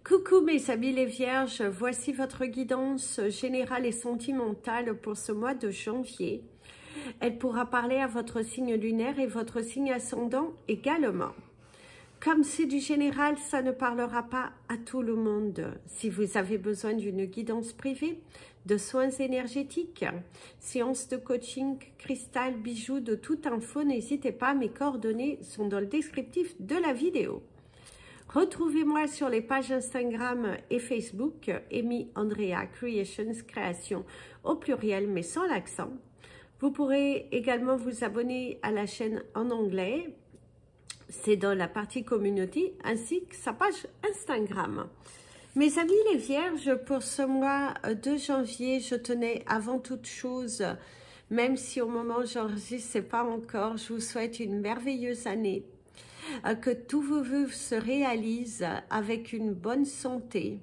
Coucou mes amis les vierges, voici votre guidance générale et sentimentale pour ce mois de janvier. Elle pourra parler à votre signe lunaire et votre signe ascendant également. Comme c'est du général, ça ne parlera pas à tout le monde. Si vous avez besoin d'une guidance privée, de soins énergétiques, séances de coaching, cristal, bijoux, de toute info, n'hésitez pas, mes coordonnées sont dans le descriptif de la vidéo. Retrouvez-moi sur les pages Instagram et Facebook, Amy Andrea Creations, création au pluriel mais sans l'accent. Vous pourrez également vous abonner à la chaîne en anglais, c'est dans la partie communauté, ainsi que sa page Instagram. Mes amis les vierges, pour ce mois de janvier, je tenais avant toute chose, même si au moment où j'enregistre, c'est pas encore, je vous souhaite une merveilleuse année. Que tous vos vœux se réalisent avec une bonne santé,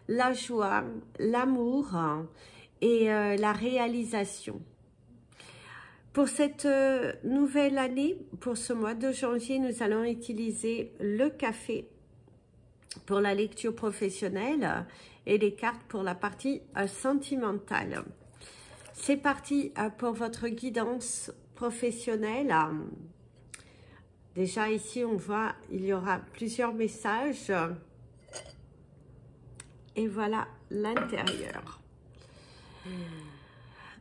la joie, l'amour et la réalisation. Pour cette nouvelle année, pour ce mois de janvier, nous allons utiliser le café pour la lecture professionnelle et les cartes pour la partie sentimentale. C'est parti pour votre guidance professionnelle. Déjà ici, on voit, il y aura plusieurs messages. Et voilà l'intérieur.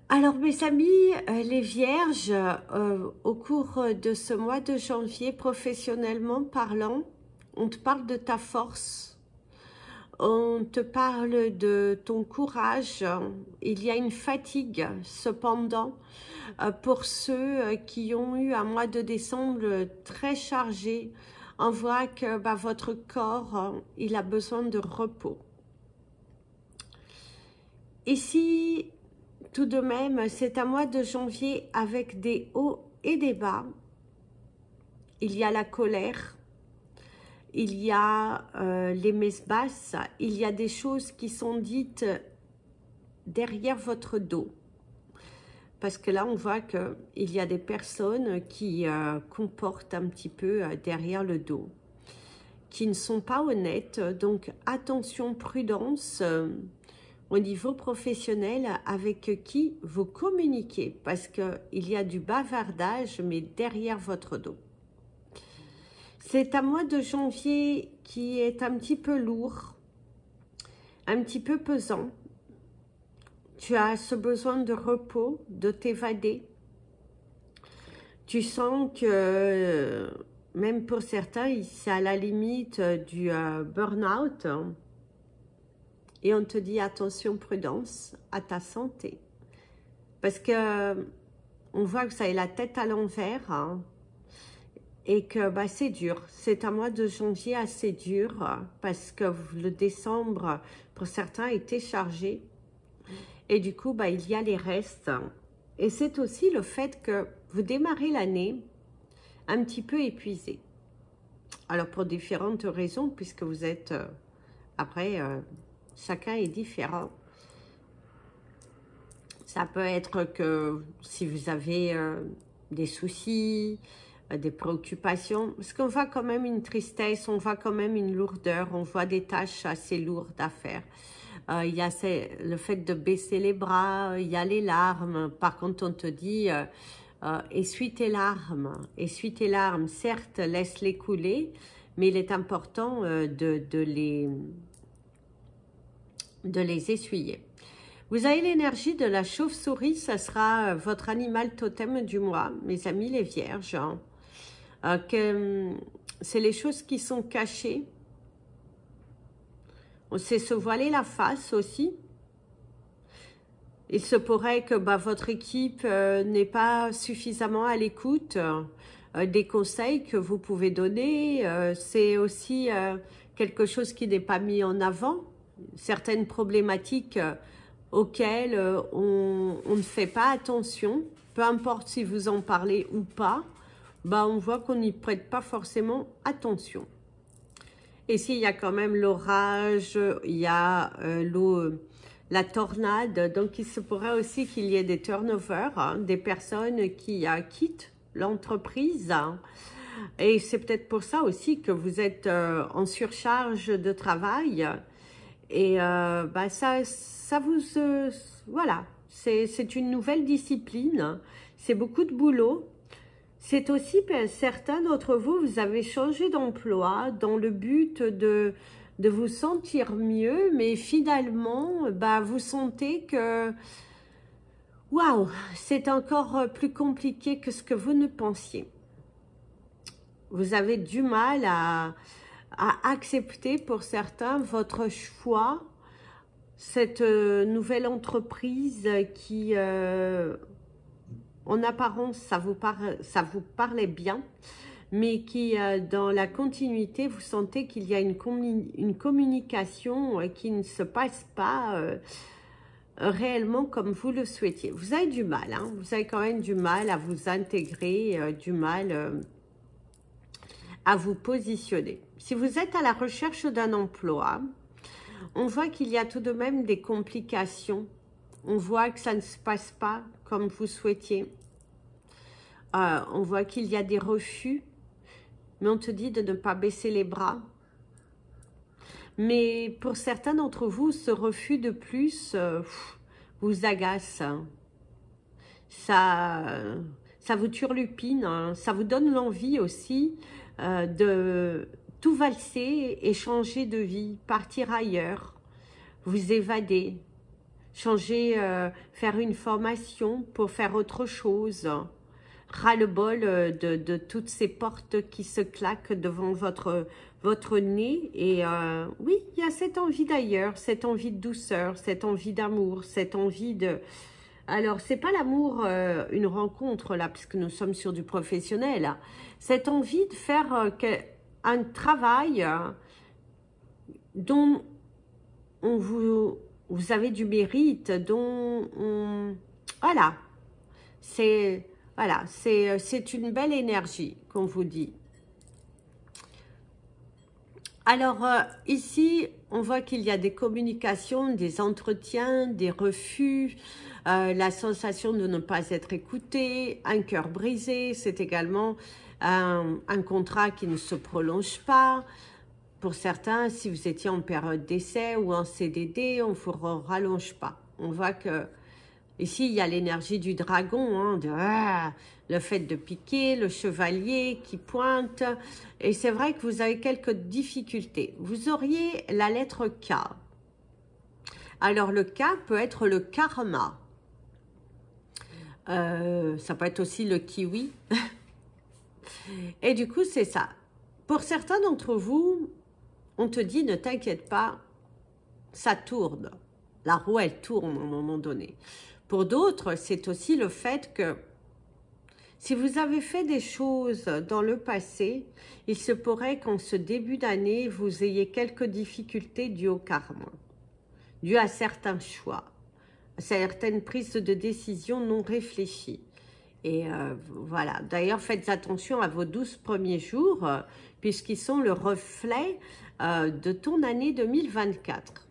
Alors mes amis, les vierges, au cours de ce mois de janvier, professionnellement parlant, on te parle de ta force. On te parle de ton courage. Il y a une fatigue, cependant, pour ceux qui ont eu un mois de décembre très chargé. On voit que votre corps, il a besoin de repos. Ici, tout de même, c'est un mois de janvier avec des hauts et des bas. Il y a la colère. Il y a les messes basses, il y a des choses qui sont dites derrière votre dos. Parce que là, on voit qu'il y a des personnes qui comportent un petit peu derrière le dos, qui ne sont pas honnêtes. Donc, attention, prudence au niveau professionnel avec qui vous communiquez. Parce qu'il y a du bavardage, mais derrière votre dos. C'est un mois de janvier qui est un petit peu lourd, un petit peu pesant. Tu as ce besoin de repos, de t'évader. Tu sens que, même pour certains, c'est à la limite du burn-out. Et on te dit attention, prudence à ta santé. Parce que on voit que ça est la tête à l'envers, hein. Et que c'est dur, c'est un mois de janvier assez dur parce que le décembre, pour certains, était chargé. Et du coup, il y a les restes. Et c'est aussi le fait que vous démarrez l'année un petit peu épuisé. Alors, pour différentes raisons, puisque vous êtes... après, chacun est différent. Ça peut être que si vous avez des soucis... des préoccupations, parce qu'on voit quand même une tristesse, on voit quand même une lourdeur, on voit des tâches assez lourdes à faire. Il y a le fait de baisser les bras, il y a les larmes. Par contre, on te dit, essuie tes larmes, certes, laisse-les couler, mais il est important de les essuyer. Vous avez l'énergie de la chauve-souris, ça sera votre animal totem du mois, mes amis les vierges. C'est les choses qui sont cachées. On sait se voiler la face aussi. Il se pourrait que votre équipe n'est pas suffisamment à l'écoute des conseils que vous pouvez donner. C'est aussi quelque chose qui n'est pas mis en avant. Certaines problématiques auxquelles on ne fait pas attention. Peu importe si vous en parlez ou pas. On voit qu'on n'y prête pas forcément attention. Et s'il y a quand même l'orage, il y a la tornade, donc il se pourrait aussi qu'il y ait des turnovers, hein, des personnes qui quittent l'entreprise. Et c'est peut-être pour ça aussi que vous êtes en surcharge de travail. Et bah ça vous... voilà, c'est une nouvelle discipline. C'est beaucoup de boulot. C'est aussi, certains d'entre vous, vous avez changé d'emploi dans le but de vous sentir mieux. Mais finalement, bah, vous sentez que... Waouh, c'est encore plus compliqué que ce que vous ne pensiez. Vous avez du mal à accepter pour certains votre choix, cette nouvelle entreprise qui, en apparence, ça vous parlait bien, mais qui, dans la continuité, vous sentez qu'il y a une communication qui ne se passe pas réellement comme vous le souhaitiez. Vous avez du mal, hein, vous avez quand même du mal à vous intégrer, du mal à vous positionner. Si vous êtes à la recherche d'un emploi, on voit qu'il y a tout de même des complications. On voit que ça ne se passe pas comme vous souhaitiez. On voit qu'il y a des refus, mais on te dit de ne pas baisser les bras. Mais pour certains d'entre vous, ce refus de plus vous agace. Ça vous turlupine, hein. Ça vous donne l'envie aussi de tout valser et changer de vie, partir ailleurs, vous évader, changer, faire une formation pour faire autre chose. Ras-le-bol de toutes ces portes qui se claquent devant votre nez. Et oui, il y a cette envie d'ailleurs, cette envie de douceur, cette envie d'amour, cette envie de... Alors, c'est pas l'amour, une rencontre, là, puisque nous sommes sur du professionnel. Hein. Cette envie de faire un travail dont vous avez du mérite, dont on... Voilà. C'est une belle énergie qu'on vous dit. Alors, ici, on voit qu'il y a des communications, des entretiens, des refus, la sensation de ne pas être écouté, un cœur brisé, c'est également un contrat qui ne se prolonge pas. Pour certains, si vous étiez en période d'essai ou en CDD, on ne vous rallonge pas. On voit que ici, il y a l'énergie du dragon, hein, le fait de piquer, le chevalier qui pointe. Et c'est vrai que vous avez quelques difficultés. Vous auriez la lettre K. Alors, le K peut être le karma. Ça peut être aussi le kiwi. Et du coup, c'est ça. Pour certains d'entre vous, on te dit, ne t'inquiète pas, ça tourne. La roue, elle tourne à un moment donné. Pour d'autres, c'est aussi le fait que si vous avez fait des choses dans le passé, il se pourrait qu'en ce début d'année, vous ayez quelques difficultés dues au karma, dues à certains choix, à certaines prises de décision non réfléchies. Et voilà, d'ailleurs, faites attention à vos 12 premiers jours, puisqu'ils sont le reflet de ton année 2024.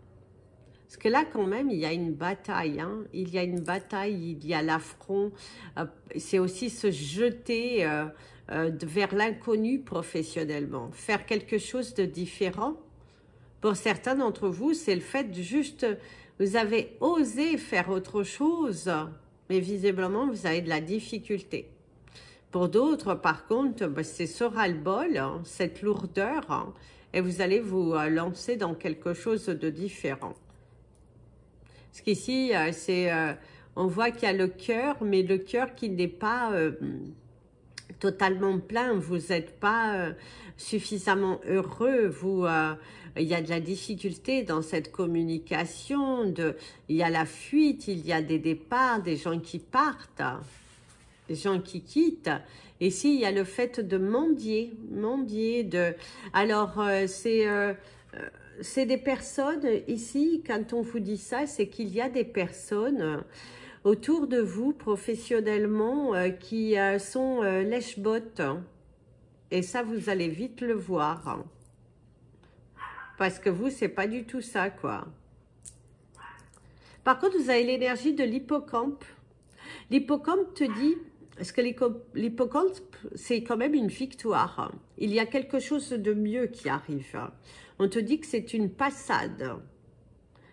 Parce que là, quand même, il y a une bataille, hein. Il y a une bataille, il y a l'affront. C'est aussi se jeter vers l'inconnu professionnellement. Faire quelque chose de différent. Pour certains d'entre vous, c'est le fait de juste... Vous avez osé faire autre chose, mais visiblement, vous avez de la difficulté. Pour d'autres, par contre, c'est ce ras-le-bol, hein, cette lourdeur, hein, et vous allez vous lancer dans quelque chose de différent. Parce qu'ici, on voit qu'il y a le cœur, mais le cœur qui n'est pas totalement plein. Vous n'êtes pas suffisamment heureux. Il y a de la difficulté dans cette communication. Il y a la fuite, il y a des départs, des gens qui partent, des gens qui quittent. Et ici, il y a le fait de mendier. Alors, c'est des personnes, ici, quand on vous dit ça, c'est qu'il y a des personnes autour de vous, professionnellement, qui sont lèche-bottes. Et ça, vous allez vite le voir. Parce que vous, c'est pas du tout ça, quoi. Par contre, vous avez l'énergie de l'hippocampe. L'hippocampe te dit, Parce que l'hippocampe, c'est quand même une victoire. Il y a quelque chose de mieux qui arrive. On te dit que c'est une passade.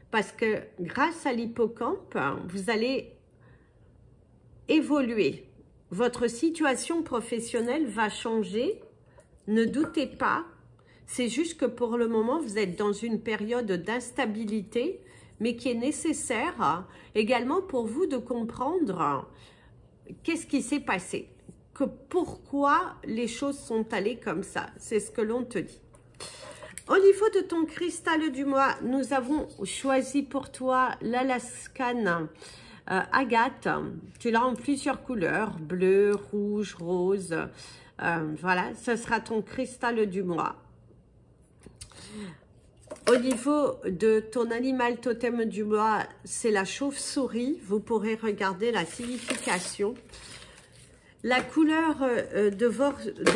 Parce que grâce à l'hippocampe, vous allez évoluer. Votre situation professionnelle va changer. Ne doutez pas. C'est juste que pour le moment, vous êtes dans une période d'instabilité, mais qui est nécessaire également pour vous de comprendre qu'est-ce qui s'est passé, pourquoi les choses sont allées comme ça. C'est ce que l'on te dit. Au niveau de ton cristal du mois, nous avons choisi pour toi l'Alaskan Agate. Tu l'as en plusieurs couleurs, bleu, rouge, rose. Voilà, ce sera ton cristal du mois. Au niveau de ton animal totem du mois, c'est la chauve-souris. Vous pourrez regarder la signification. La couleur de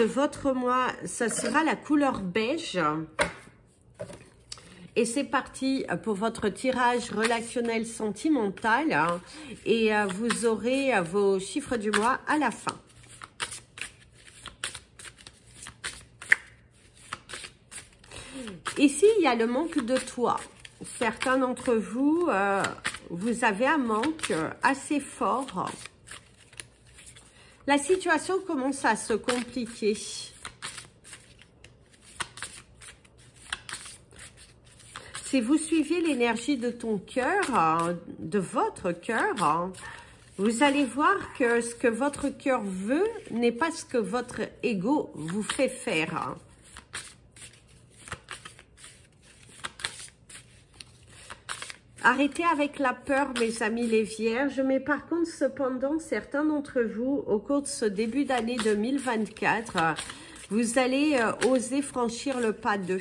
votre mois, ça sera la couleur beige. Et c'est parti pour votre tirage relationnel sentimental. Et vous aurez vos chiffres du mois à la fin. Ici, il y a le manque de toit. Certains d'entre vous, vous avez un manque assez fort. La situation commence à se compliquer. Si vous suivez l'énergie de ton cœur, de votre cœur, vous allez voir que ce que votre cœur veut n'est pas ce que votre ego vous fait faire. Arrêtez avec la peur, mes amis les vierges, mais par contre, cependant, certains d'entre vous, au cours de ce début d'année 2024, vous allez oser franchir le pas 2.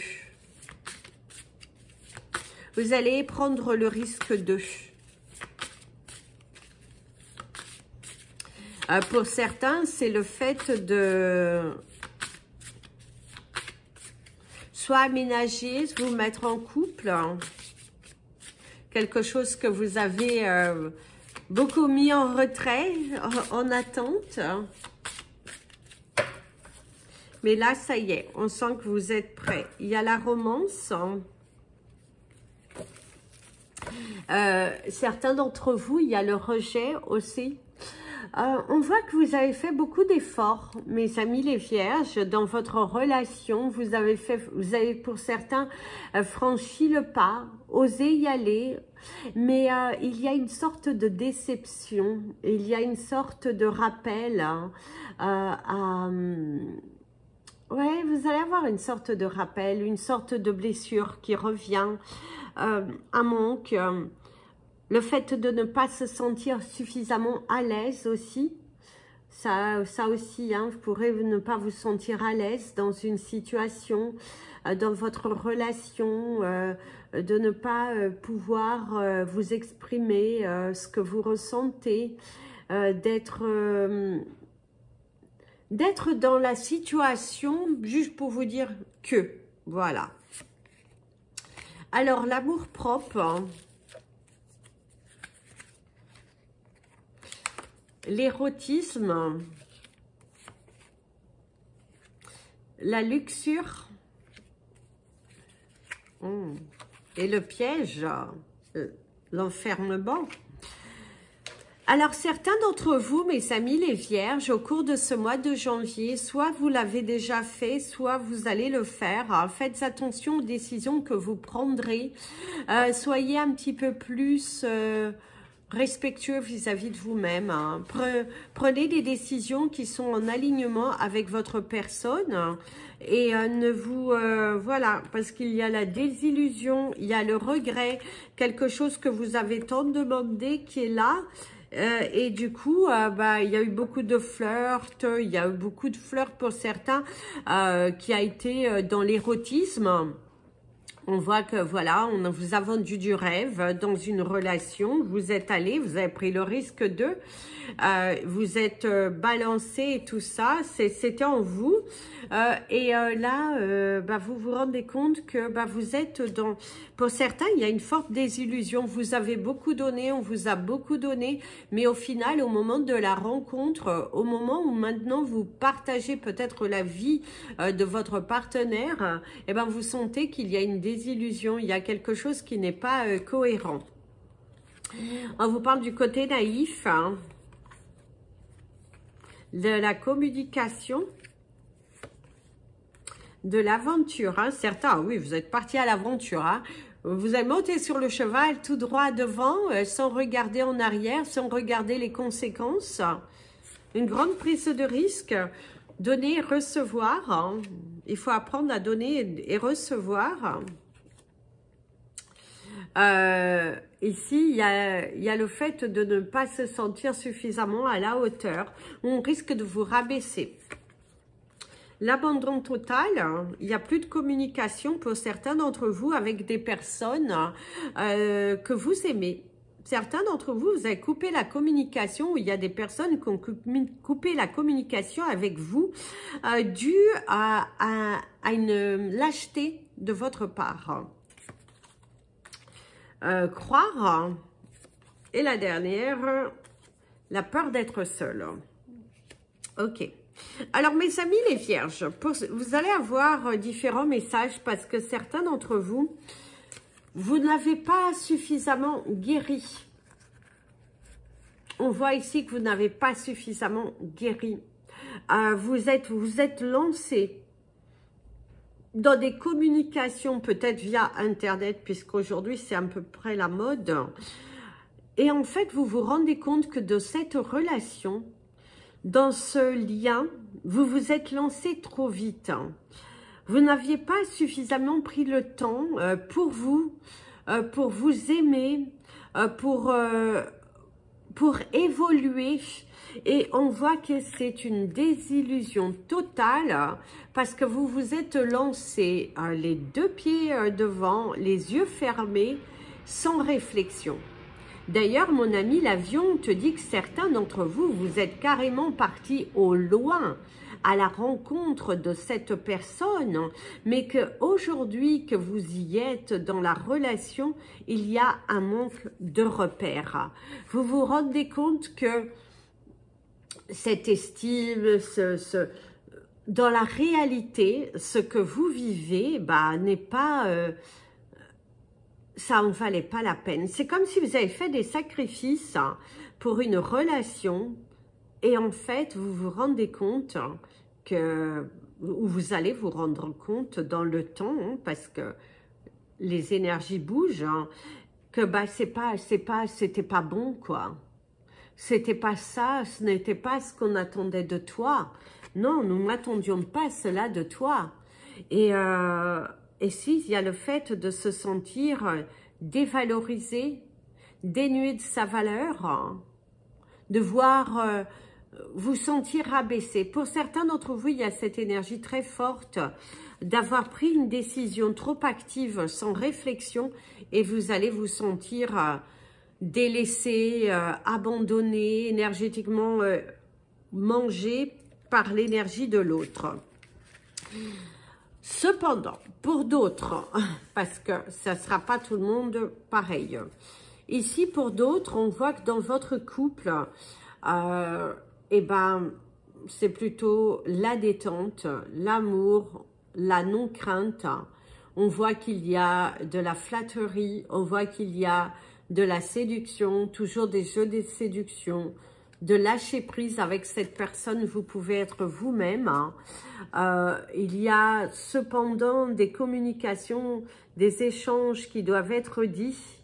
Vous allez prendre le risque 2. Pour certains, c'est le fait de soit aménager, vous mettre en couple, quelque chose que vous avez beaucoup mis en retrait, en attente. Mais là, ça y est, on sent que vous êtes prêts. Il y a la romance. Certains d'entre vous, il y a le rejet aussi. On voit que vous avez fait beaucoup d'efforts, mes amis les vierges, dans votre relation. Vous avez pour certains franchi le pas, osé y aller, mais il y a une sorte de déception, il y a une sorte de rappel ouais, vous allez avoir une sorte de rappel, une sorte de blessure qui revient, un manque. Le fait de ne pas se sentir suffisamment à l'aise aussi, ça aussi, hein, vous pourrez ne pas vous sentir à l'aise dans une situation, dans votre relation, de ne pas pouvoir vous exprimer ce que vous ressentez, d'être dans la situation juste pour vous dire que, voilà. Alors, l'amour-propre, hein, l'érotisme, la luxure et le piège, l'enfermement. Alors, certains d'entre vous, mes amis les vierges, au cours de ce mois de janvier, soit vous l'avez déjà fait, soit vous allez le faire. Faites attention aux décisions que vous prendrez. Soyez un petit peu plus respectueux vis-à-vis de vous-même. Hein. Prenez des décisions qui sont en alignement avec votre personne et ne vous... voilà, parce qu'il y a la désillusion, il y a le regret, quelque chose que vous avez tant demandé qui est là. Et du coup, il y a eu beaucoup de flirts, il y a eu beaucoup de flirts pour certains qui a été dans l'érotisme. On voit que voilà, on vous a vendu du rêve dans une relation, vous êtes allé, vous avez pris le risque de, vous êtes balancé et tout ça, c'était en vous. Là, vous vous rendez compte que vous êtes dans... Pour certains, il y a une forte désillusion, vous avez beaucoup donné, on vous a beaucoup donné, mais au final, au moment de la rencontre, au moment où maintenant vous partagez peut-être la vie de votre partenaire, vous sentez qu'il y a une désillusion, il y a quelque chose qui n'est pas cohérent. On vous parle du côté naïf, hein, de la communication, de l'aventure. Hein. Certains, oui, vous êtes partis à l'aventure. Hein. Vous avez monté sur le cheval tout droit devant, sans regarder en arrière, sans regarder les conséquences. Une grande prise de risque. Donner et recevoir. Hein. Il faut apprendre à donner et recevoir. Ici, il y a le fait de ne pas se sentir suffisamment à la hauteur. On risque de vous rabaisser. L'abandon total, il n'y a plus de communication pour certains d'entre vous avec des personnes que vous aimez. Certains d'entre vous, vous avez coupé la communication, il y a des personnes qui ont coupé la communication avec vous dû à une lâcheté de votre part. Croire, et la dernière, la peur d'être seul. Ok. Alors mes amis les vierges, vous allez avoir différents messages parce que certains d'entre vous, vous n'avez pas suffisamment guéri. On voit ici que vous n'avez pas suffisamment guéri. Vous êtes lancé dans des communications, peut-être via Internet, puisqu'aujourd'hui c'est à peu près la mode. Et en fait, vous vous rendez compte que de cette relation, dans ce lien, vous vous êtes lancé trop vite. Vous n'aviez pas suffisamment pris le temps pour vous aimer, pour évoluer. Et on voit que c'est une désillusion totale parce que vous vous êtes lancé les deux pieds devant, les yeux fermés, sans réflexion. D'ailleurs, mon ami, l'avion te dit que certains d'entre vous, vous êtes carrément partis au loin à la rencontre de cette personne, mais qu'aujourd'hui que vous y êtes dans la relation, il y a un manque de repères. Vous vous rendez compte que cette estime, dans la réalité, ce que vous vivez n'est pas... ça en valait pas la peine. C'est comme si vous avez fait des sacrifices pour une relation et en fait, vous vous rendez compte que, ou vous allez vous rendre compte dans le temps, parce que les énergies bougent, que c'était pas bon, quoi. C'était pas ça, ce n'était pas ce qu'on attendait de toi. Non, nous n'attendions pas cela de toi. Et si, il y a le fait de se sentir dévalorisé, dénué de sa valeur, de voir vous sentir rabaissé. Pour certains d'entre vous, il y a cette énergie très forte d'avoir pris une décision trop active sans réflexion et vous allez vous sentir délaissé, abandonné, énergétiquement mangé par l'énergie de l'autre. Cependant, pour d'autres, parce que ça ne sera pas tout le monde pareil, ici pour d'autres, on voit que dans votre couple, c'est plutôt la détente, l'amour, la non-crainte. On voit qu'il y a de la flatterie, on voit qu'il y a de la séduction, toujours des jeux de séduction, de lâcher prise avec cette personne, vous pouvez être vous-même. Il y a cependant des communications, des échanges qui doivent être dits.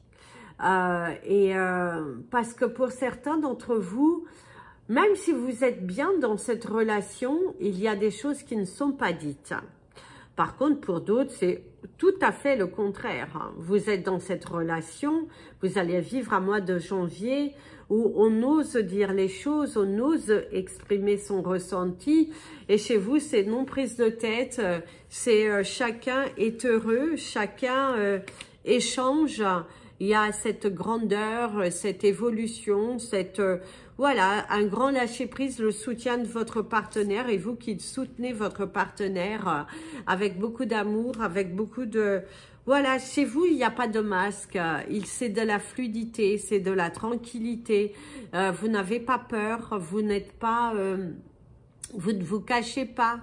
Parce que pour certains d'entre vous, même si vous êtes bien dans cette relation, il y a des choses qui ne sont pas dites. Par contre, pour d'autres, c'est tout à fait le contraire. Hein. Vous êtes dans cette relation, vous allez vivre un mois de janvier où on ose dire les choses, on ose exprimer son ressenti. Et chez vous, c'est non prise de tête, c'est chacun est heureux, chacun échange. Il y a cette grandeur, cette évolution, voilà, un grand lâcher-prise, le soutien de votre partenaire et vous qui soutenez votre partenaire avec beaucoup d'amour, avec beaucoup de... Voilà, chez vous, il n'y a pas de masque, c'est de la fluidité, c'est de la tranquillité, vous n'avez pas peur, vous n'êtes pas... vous ne vous cachez pas,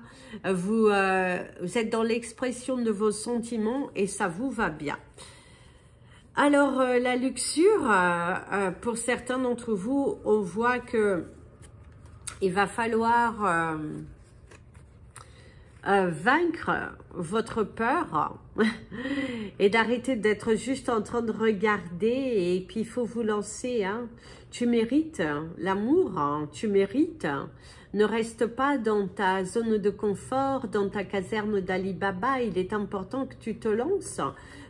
vous êtes dans l'expression de vos sentiments et ça vous va bien. Alors, la luxure, pour certains d'entre vous, on voit que il va falloir vaincre votre peur et d'arrêter d'être juste en train de regarder et puis il faut vous lancer. Hein. Tu mérites l'amour, hein, tu mérites. Ne reste pas dans ta zone de confort, dans ta caserne d'Ali Baba. Il est important que tu te lances.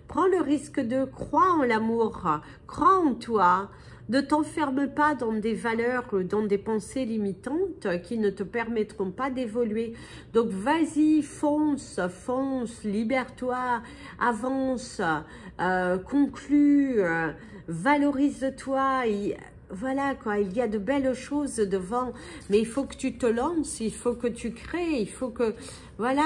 Prends le risque de croire en l'amour, crois en toi. Ne t'enferme pas dans des valeurs, dans des pensées limitantes qui ne te permettront pas d'évoluer. Donc vas-y, fonce, fonce, libère-toi, avance, conclue, valorise-toi. Voilà quoi, il y a de belles choses devant, mais il faut que tu te lances, il faut que tu crées, il faut que, voilà,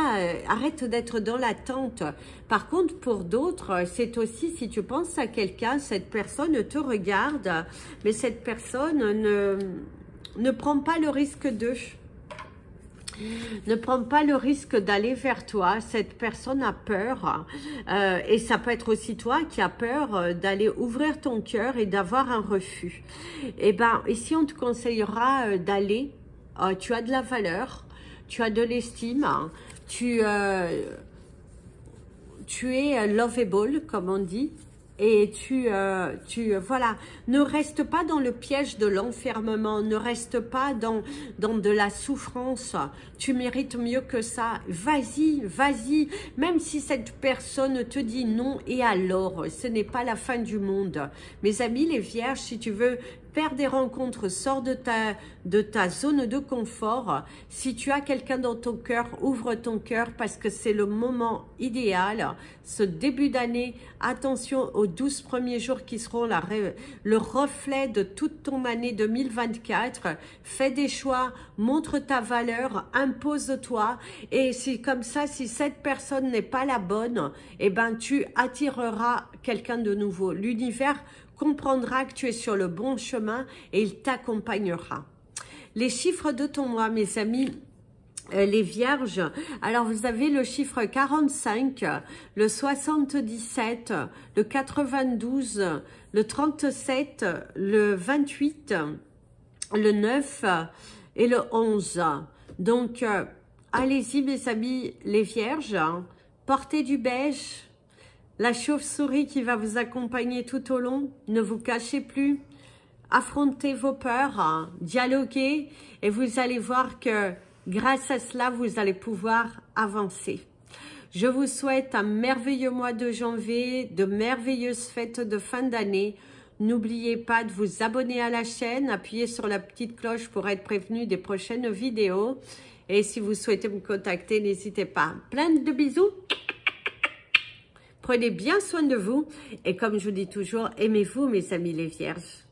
arrête d'être dans l'attente. Par contre, pour d'autres, c'est aussi, si tu penses à quelqu'un, cette personne te regarde, mais cette personne ne prend pas le risque de... Ne prends pas le risque d'aller vers toi, cette personne a peur et ça peut être aussi toi qui as peur d'aller ouvrir ton cœur et d'avoir un refus. Et bien ici on te conseillera d'aller, tu as de la valeur, tu as de l'estime, tu es lovable comme on dit. Et voilà, ne reste pas dans le piège de l'enfermement, ne reste pas dans de la souffrance. Tu mérites mieux que ça. Vas-y, vas-y. Même si cette personne te dit non, et alors, ce n'est pas la fin du monde. Mes amis, les vierges, si tu veux faire des rencontres, sors de ta zone de confort. Si tu as quelqu'un dans ton cœur, ouvre ton cœur parce que c'est le moment idéal. Ce début d'année, attention aux 12 premiers jours qui seront le reflet de toute ton année 2024. Fais des choix, montre ta valeur, impose-toi. Et c'est comme ça, si cette personne n'est pas la bonne, eh ben, tu attireras quelqu'un de nouveau. L'univers comprendra que tu es sur le bon chemin et il t'accompagnera. Les chiffres de ton mois, mes amis, les vierges, alors vous avez le chiffre 45, le 77, le 92, le 37, le 28, le 9 et le 11. Donc, allez-y mes amis, les vierges, portez du beige. La chauve-souris qui va vous accompagner tout au long, ne vous cachez plus, affrontez vos peurs, dialoguez et vous allez voir que grâce à cela, vous allez pouvoir avancer. Je vous souhaite un merveilleux mois de janvier, de merveilleuses fêtes de fin d'année. N'oubliez pas de vous abonner à la chaîne, appuyez sur la petite cloche pour être prévenu des prochaines vidéos. Et si vous souhaitez me contacter, n'hésitez pas. Plein de bisous. Prenez bien soin de vous et comme je vous dis toujours, aimez-vous mes amis les vierges.